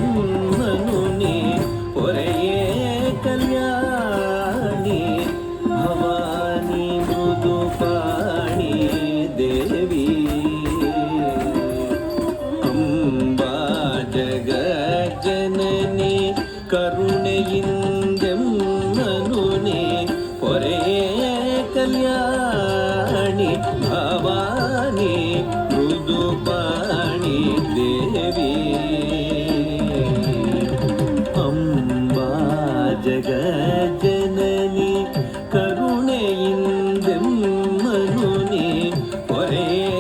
ಇಂದೆಮ್ಮನುನಿ ಪೊರೆಯೇ ಕಲ್ಯಾಣಿ ಭವಾನಿ ಮೃದುಪಾಣಿ ದೇವಿ ಅಂಬಾ ಜಗಜ್ಜನನಿ ಕರುಣೆಯಿಂದೆಮ್ಮನುನಿ ಪೊರೆಯೇ ಕಲ್ಯಾಣಿ ಭವಾನಿ ಮೃದುಪಾಣಿ ದೇವಿ ಅಂಬಾ ಜಗಜ್ಜನನಿ ಕರುಣೆಯಿಂದೆಮ್ಮನುನಿ ಪೊರೆಯೇ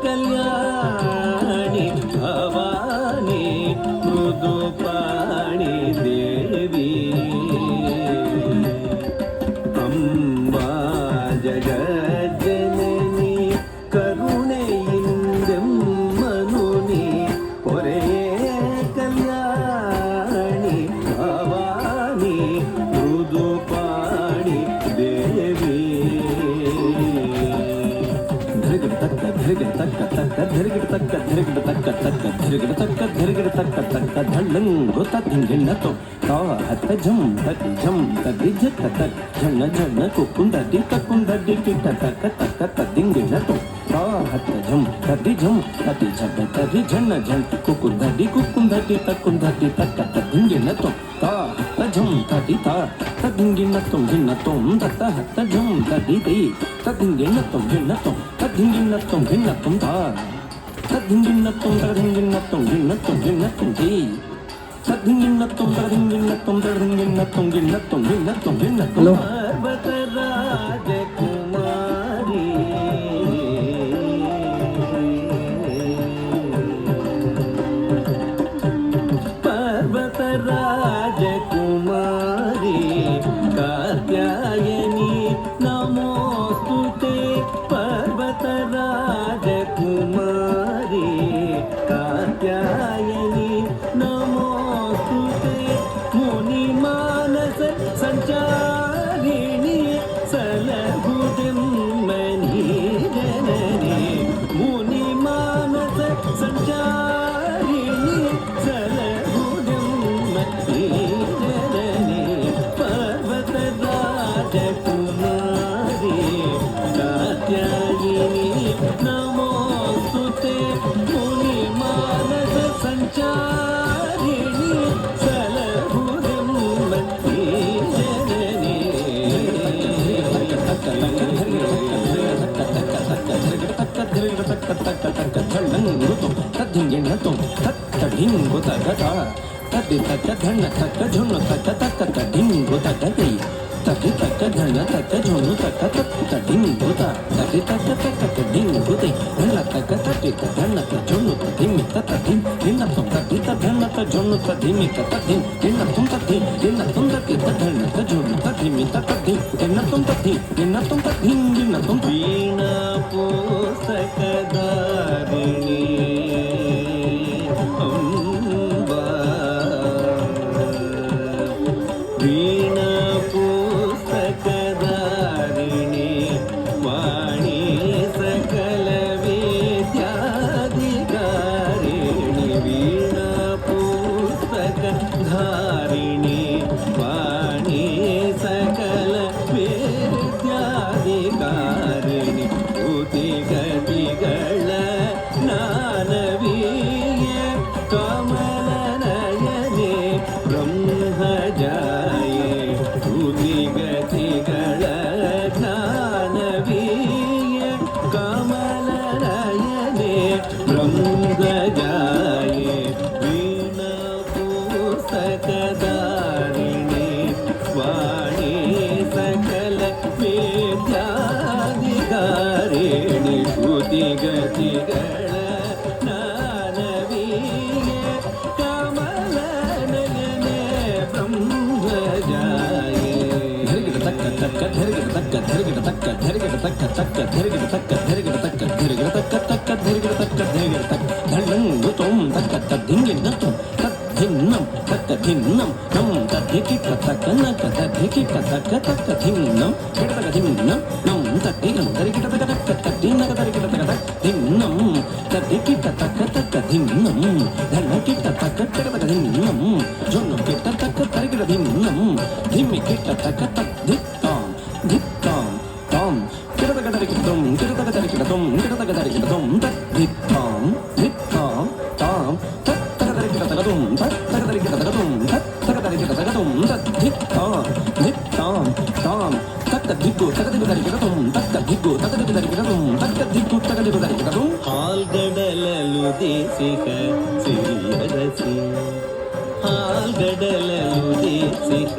ಕಲ್ಯಾಣಿ ಭವಾನಿ ಮೃದುಪಾಣಿ ದೇವಿ ಅಂಬಾ ಜಗಜ್ಜನನಿ ಕರುಣೆಯಿಂದೆಮ್ಮನುನಿ ಪೊರೆಯೇ ಕಲ್ಯಾಣಿ ಭವಾನಿ ಮೃದುಪಾಣಿ ದೇವಿ ಧರಿಗಿಡ ತಕ್ಕ ಧರಿಗಿಡ ತಕ್ಕ ತಕ್ಕ ಧರಿಗಿಡ ತಕ್ಕ ಧರಿಗಿಡ ತಕ್ಕ ತಕ್ಕ ಧರಿಗಿಡ ತಕ್ಕ ಧರಿಗಿಡ ತಕ್ಕ ತಕ್ಕ ಧಳ್ಳಂಗು ತದ್ದಿಂಗಿಣ್ಣತ್ತು ತಾ ಹತ್ತ ಝಂ ತದಿ ಝಂ ತದಿ ಝಕ್ಕ ತಕ್ ಝಣ್ಣ ಝಣ್ಣ ಕುಕ್ಕುಂದಡ್ಡಿ ತಕ್ಕುಂದಡ್ಡಿ ಕಿಟ್ಟ ತಕ್ಕ ತಕ್ಕ ತದ್ದಿಂಗಿಣ್ಣತ್ತು ತಾ ಹತ್ತ ಝಂ ತದಿ ಝಂ ತದಿ ಝಕ್ಕ ತದಿ ಝಣ್ಣ ಝಣ್ ಕುಕ್ಕುಂದಡ್ಡಿ ಕುಕ್ಕುಂದಡ್ಡಿ ತಕ್ಕುಂದಡ್ಡಿ ತಕ್ಕ ತದ್ದಿಂಗಿಣ್ಣತ್ತು ತಾ ಹತ್ತ ಝಂ ತದಿ ತಾ ತದ್ದಿಂಗಿಣ್ಣತ್ತು ಗಿಣ್ಣತ್ತು ತತ್ತ ಹತ್ತ ಝಂ ತದಿ ತೈ ತದ್ದಿಂಗಿಣ್ಣತ್ತು ಗಿಣ್ಣತ್ತು ತದ್ದಿಂಗಿಣ್ಣತ್ತು ಗಿಣ್ಣತ್ತು ತಾ ತದ್ದಿಂಗಿಣ್ಣತ್ತು ತದ್ದಿಂಗಿಣ್ಣತ್ತು ಗಿಣ್ಣತ್ತು ಗಿಣ್ಣತ್ತು ತೈ ತದ್ದಿಂಗಿಣ್ಣತ್ತು ತದ್ದಿಂಗಿಣ್ಣತ್ತು ತದ್ದಿಂಗಿಣ್ಣತ್ತು ಗಿಣ್ಣತ್ತು ಗಿಣ್ಣತ್ತು ಗಿಣ್ಣತ್ತು ಪರ್ವತ ರಾಜಕುಮಾರಿ ಪರ್ವತ ರಾಜಕುಮಾರಿ ಕಾತ್ಯಾಯನಿ ನಮೋಸ್ತುತೆ ಪರ್ವತ ರಾಜಕುಮಾರಿ ಕಾತ್ಯಾಯನಿ ನಮೋಸ್ತುತೆ ಮುನಿ ಮಾನಸ ಸಂಚಾರಿಣಿ ಸಲಹುದೆಮ್ಮನಿ ಜನನಿ ಮುನಿ ಮಾನಸ ಸಂಚಾರಿಣಿ ಸಲಹುದೆಮ್ಮನಿ ಜನನಿ ಪರ್ವತ ರಾಜಕುಮಾರಿ ಕಾತ್ಯಾಯಿನಿ ನಮೋಸ್ತುತೆ ಮುನಿ ಮಾನಸ ಸಂಚಾರಿಣಿ ಸಲಹುದೆಮ್ಮನಿ ಜನನಿ ತದ್ದಿಂಗಿಣ್ಣತ್ತು ತತ್ತ ಢಿಂಗು ತಗಟ ತದ್ದಿ ತಕ್ಕ ಧಣ್ಣ ತಕ್ಕ ಝುಣ್ಣು ತಕ್ಕ ತಕ್ಕ ತಡ್ಡಿಂಗು ತಗಟೈ ತದ್ದಿ ತಕ್ಕ ಧಣ್ಣ ತಕ್ಕ ಝುಣ್ಣು ತಕ್ಕ ತಕ್ಕ ಡಿಂಗು ತದ್ದಿ ತಕ್ಕ ತಕ್ಕ ತಡ್ಡಿಂಗು ತೈ ಧಣ್ಣ ತಕ್ಕ ತದ್ದಿ ಧಣ್ಣ ಝುಣ್ಣು ತದ್ದಿಮ್ಮಿ ತದ್ದಿಂ ಗಿಣ್ಣತ್ತು ತದ್ದಿ ಧಣ್ಣ ಝುಣ್ಣು ತದ್ದಿಮ್ಮಿ ತದ್ದಿಂ ಗಿಣ್ಣತ್ತು ತದ್ದಿ ಗಿಣ್ಣತ್ತು ತದ್ದಿ ಧಣ್ಣ ಝುಣ್ಣು ತದ್ದಿಮ್ಮಿ ತದ್ದಿ ಗಿಣ್ಣತ್ತು ತದ್ದಿ ಗಿಣ್ಣತ್ತು ತದ್ದಿಂ ಗಿಣ್ಣತ್ತು ವೀಣಾ ಪುಸ್ತಕಧಾರಿಣಿ ಅಂಬಾ ವೀಣಾ ಪುಸ್ತಕಧಾರಿಣಿ ವಾಣಿ ಸಕಲ ವಿದ್ಯಾಧಿಕಾರಿಣಿ ವೀಣಾ ಪುಸ್ತಕಧಾರಿಣಿ ವಾಣಿ ಸಕಲ ವಿದ್ಯಾಧಿಕಾರಿಣಿ ಗತಿಗಳ ನಾನವೀಯ ಕಮಲ ನಯನೆ ಬ್ರಹ್ಮಜಾಯೆ ಗತಿಗಳ ಜ್ಞಾನವೀಯ ಕಮಲ ನಯನೆ ಬ್ರಹ್ಮಜಾಯೆ ವೀಣಾ ಪುಸ್ತಕಧಾರಿಣಿ ವಾಣಿ ಸಕಲ ವಿದ್ಯಾಧಿಕಾರಿಣಿ ಗತಿಗಳ ನಾನವೀಯ ಕಮಲ ನಯನೆ ಬ್ರಹ್ಮಜಾಯೆ ಧರಿಗಿಡ ತಕ್ಕ ತಕ್ಕ ಧರಿಗಿಡ ತಕ್ಕ ಧರಿಗಿಡ ತಕ್ಕ ಧರಿಗಿಡ ತಕ್ಕ ತಕ್ಕ ಧರಿಗಿಡ ತಕ್ಕ ಧರಿಗಿಡ ತಕ್ಕ ಧರಿಗಿಡ ತಕ್ಕ ತಕ್ಕ ಧರಿಗಿಡ ತಕ್ಕ ಧರಿಗಿಡ ತಕ್ಕ ಧಳ್ಳಂಗು ತೊಂ ತಕ್ಕ ತದ್ದಿಂಗಿಣ್ಣತ್ತು ತದ್ದಿನ್ನಂ ತಕ್ಕ ಧಿನ್ನಂ ನಂ ತದ್ದಿಕಿಟ್ಟ ತಕ್ಕ ನಕ್ಕ ತದ್ದಿಕಿಟ್ಟ ತಕ್ಕ ತಕ್ಕ ಧಿನ್ನಂ ಕಿಟತಕ ಧಿನ್ನಂ ನಂ ತದ್ದಿಗಂ ಧರಿಗಿಡ ತಕ್ಕ ತಕ್ಕ ತದ್ದಿನ್ನಕ ಧರಿಗಿಡ ತಕ್ಕ ತಕ್ಕ ಧಿನ್ನಂ ತದ್ದಿಕಿಟ್ಟ ತಕ್ಕ ತಕ್ಕ ಧಿನ್ನಂ ಧಳ್ಳಕಿಟ್ಟ ತಕ್ಕ ಕಿಟತಕ ಧಿನ್ನಂ ತಕ ತಕ್ ಧಿಕ್ ತಾಂ ತಾಂ ಕಿಡತಗದರಿಕಿಡತಂ ಕಿಡತಗದರಿಕಿಡತಂ ಕಿಡತಗದರಿಕಿಡತಂ ತಕ್ ಧಿಕ್ ತಾಂ ತಾಂ ತಕ್ ತಗದರಿಕಿಡತಗದಂ ತಕ್ ತಗದರಿಕಿಡತಗದಂ ತಕ್ ತಗದರಿಕಿಡತಗದಂ ತಕ್ ಧಿಕ್ ತಾಂ ತಕ್ಕ ದಿಕ್ಕು ತಗದಿಬದರಿಕಿಡತಂ ತಕ್ಕ ದಿಕ್ಕು ತಗದಿಬದರಿಕಿಡತಂ ತಕ್ಕ ದಿಕ್ಕು ತಗದಿಬದರಿಕಿಡತಂ ಹಾಲ್ಗಡಲಲು ದೇಸಿಕ ಸಿರಿಯರಸಿ ಹಾಲ್ಗಡಲಲು ದೇಸಿಕ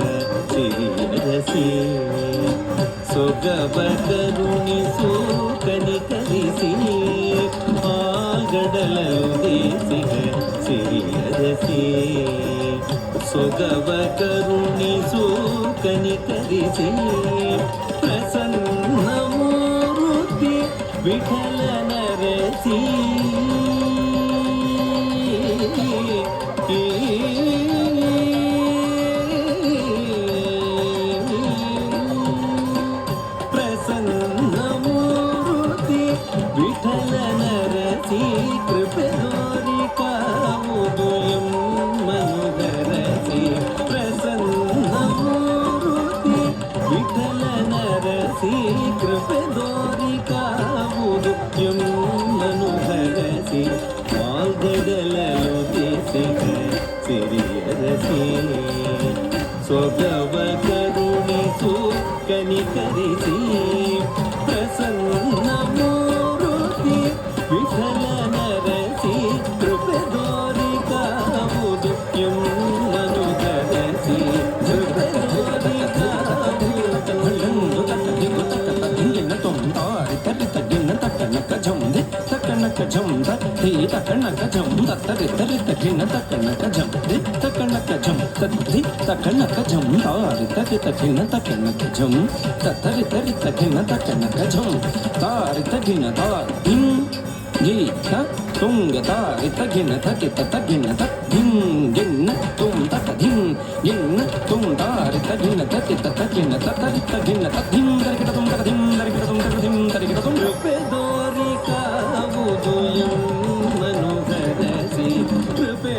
ಸಿರಿಯರಸಿ ಸೊಗಬ ಕರುಣಿಸು ಕನಿಕರಿಸಿ ಹಾಲ್ಗಡಲಲು ದೇಸಿಕ ಸಿರಿಯರಸಿ ಸೊಗಬ ಕರುಣಿಸು ಕನಿಕರಿಸಿ ಪ್ರಸನ್ನ ಮೂರುತಿ ವಿಠಲನ ರಸಿ ಪ್ರಸನ್ನ ಮೂರುತಿ ವಿಠಲನ ರಸಿ ಕೃಪೆ ದೋರಿ ಕಾವುದು ಎಮ್ಮನುಗರಸಿ ಪ್ರಸನ್ನ ಮೂರುತಿ ವಿಠಲನ ರಸಿ ಕೃಪೆ ದೋರಿ ಕಾವುದು ಎಮ್ಮನುಗರಸಿ ಮಾಲ್ಗಡಲಲು ದೇಸಿಕ ಸಿರಿಯರಸಿ ಸೊಗವ ಕರುಣಿಸು ಕನಿಕರಿಸಿ ಪ್ರಸನ್ನ ಮೂರುತಿ ವಿಠಲನ ರಸಿ ಕೃಪೆ ದೋರಿ ಕಾವುದು ಎಮ್ಮನುಗರಸಿ ಕೃಪೆ ದೋರಿ ಕಾವುದು ತಕ್ಕಣಕಜಂ ತತ್ತಿ ತಕ್ಕಣಕಜಂ ತತ್ತರಿತರಿತಕಿನ ತಕ್ಕಣಕಜಂ ತಕ್ಕಣಕಜಂ ತತ್ತಿ ತಕ್ಕಣಕಜಂ ತಾರಿತರಿತಕಿನ ತಕ್ಕಣಕಜಂ ತತ್ತರಿತರಿತಕಿನ ತಕ್ಕಣಕಜಂ ತಾರಿತಗಿನ ತಾರಿಂ ಗೀತ ತುಂಗ ತಾರಿತಗಿನ ತಕಿತ ತಗಿನ ತದ್ದಿಂ ಗಿನ್ನ ತುಂ ತತದಿಂ ಗಿನ್ನ ತುಂ ತಾರಿತಗಿನ ತಕಿತ ತಗಿನ ತತ್ತರಿತಗಿನ ತದ್ದಿಂ ತರಿಗಿಡತುಂ ತಗದಿಂ ತರಿಗಿಡತುಂ ತಗದಿಂ ತರಿಗಿಡತುಂ ಕೃಪೆ ದೋರಿ ಕಾವುದು ಎಮ್ಮನುಗರಸಿ ಕೃಪೆ